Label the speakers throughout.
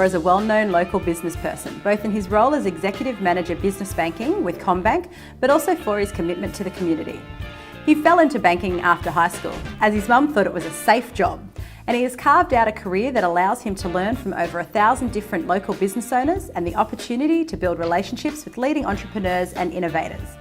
Speaker 1: saw as a well-known local business person, both in his role as Executive Manager Business Banking with CommBank, but also for his commitment to the community. He fell into banking after high school, as his mum thought it was a safe job, and he has carved out a career that allows him to learn from over 1,000 different local business owners and the opportunity to build relationships with leading entrepreneurs and innovators.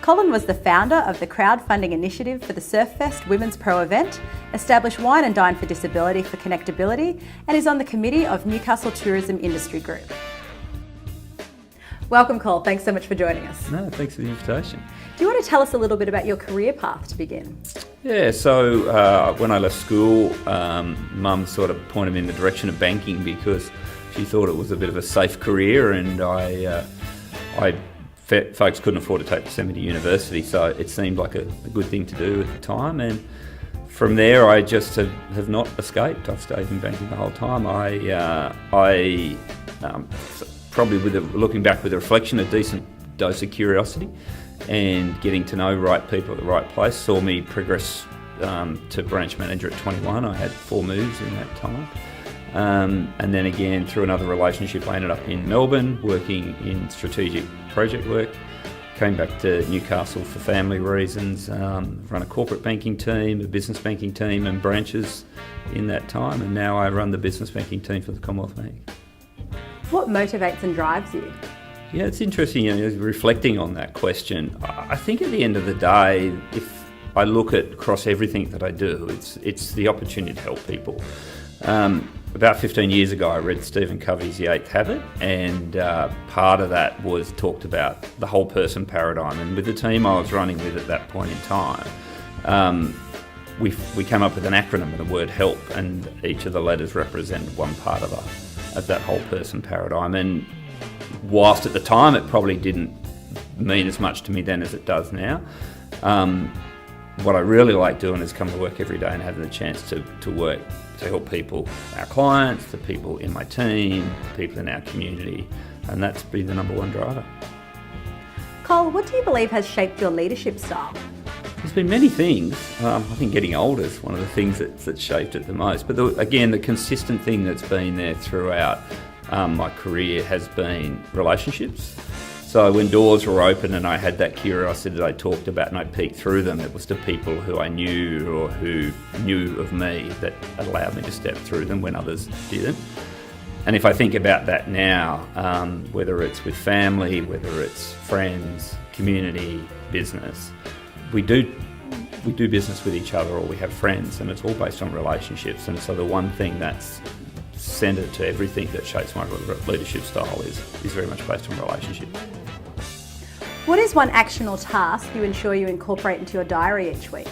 Speaker 1: Colin was the founder of the crowdfunding initiative for the Surffest Women's Pro event, established Wine and Dine for Disability for Connectability, and is on the committee of Newcastle Tourism Industry Group. Welcome, Col. Thanks so much for joining us.
Speaker 2: No, thanks for the invitation.
Speaker 1: Do you want to tell us a little bit about your career path to begin?
Speaker 2: Yeah, so when I left school, Mum sort of pointed me in the direction of banking because she thought it was a bit of a safe career, and folks couldn't afford to send me to university, so it seemed like a good thing to do at the time. And from there, I just have not escaped. I've stayed in banking the whole time. I probably looking back with a reflection, a decent dose of curiosity and getting to know right people at the right place saw me progress to branch manager at 21. I had 4 moves in that time. And then again, through another relationship, I ended up in Melbourne working in strategic project work. Came back to Newcastle for family reasons, run a corporate banking team, a business banking team and branches in that time, and now I run the business banking team for the Commonwealth Bank.
Speaker 1: What motivates and drives you?
Speaker 2: Yeah, it's interesting, reflecting on that question. I think at the end of the day, if I look at across everything that I do, it's the opportunity to help people. About 15 years ago, I read Stephen Covey's The 8th Habit, and part of that was talked about the whole person paradigm. And with the team I was running with at that point in time, we came up with an acronym of the word HELP, and each of the letters represented one part of that whole person paradigm. And whilst at the time it probably didn't mean as much to me then as it does now, what I really like doing is come to work every day and having the chance to work to help people, our clients, the people in my team, the people in our community, and that's been the number one driver.
Speaker 1: Col, what do you believe has shaped your leadership style?
Speaker 2: There's been many things. I think getting older is one of the things that's shaped it the most. But again, the consistent thing that's been there throughout my career has been relationships. So when doors were open and I had that curiosity that I talked about and I peeked through them, it was to people who I knew or who knew of me that allowed me to step through them when others didn't. And if I think about that now, whether it's with family, whether it's friends, community, business, we do business with each other or we have friends, and it's all based on relationships. And so the one thing that's centred to everything that shapes my leadership style is very much based on relationships.
Speaker 1: What is one action or task you ensure you incorporate into your diary each week?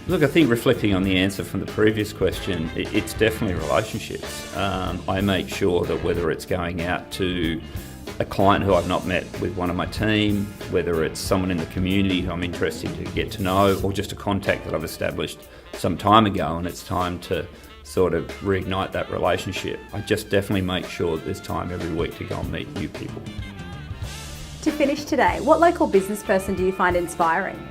Speaker 2: Look, I think reflecting on the answer from the previous question, it's definitely relationships. I make sure that whether it's going out to a client who I've not met with one of my team, whether it's someone in the community who I'm interested to get to know, or just a contact that I've established some time ago and it's time to sort of reignite that relationship, I just definitely make sure that there's time every week to go and meet new people.
Speaker 1: To finish today, what local business person do you find inspiring?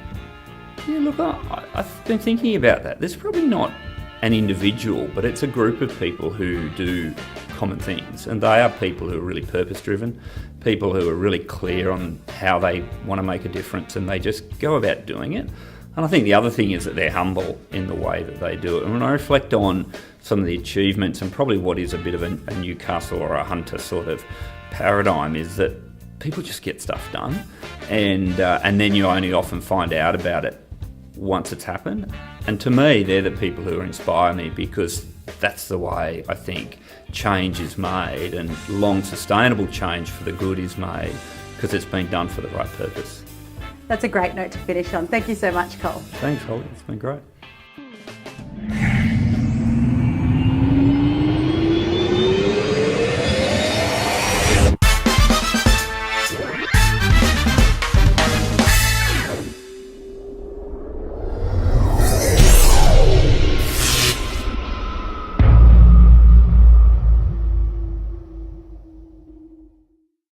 Speaker 2: Yeah, look, I've been thinking about that. There's probably not an individual, but it's a group of people who do common things, and they are people who are really purpose-driven, people who are really clear on how they want to make a difference, and they just go about doing it. And I think the other thing is that they're humble in the way that they do it. And when I reflect on some of the achievements and probably what is a bit of a Newcastle or a Hunter sort of paradigm is that people just get stuff done, and then you only often find out about it once it's happened. And to me, they're the people who inspire me, because that's the way I think change is made, and long sustainable change for the good is made because it's been done for the right purpose.
Speaker 1: That's a great note to finish on. Thank you so much, Col.
Speaker 2: Thanks, Holly. It's been great.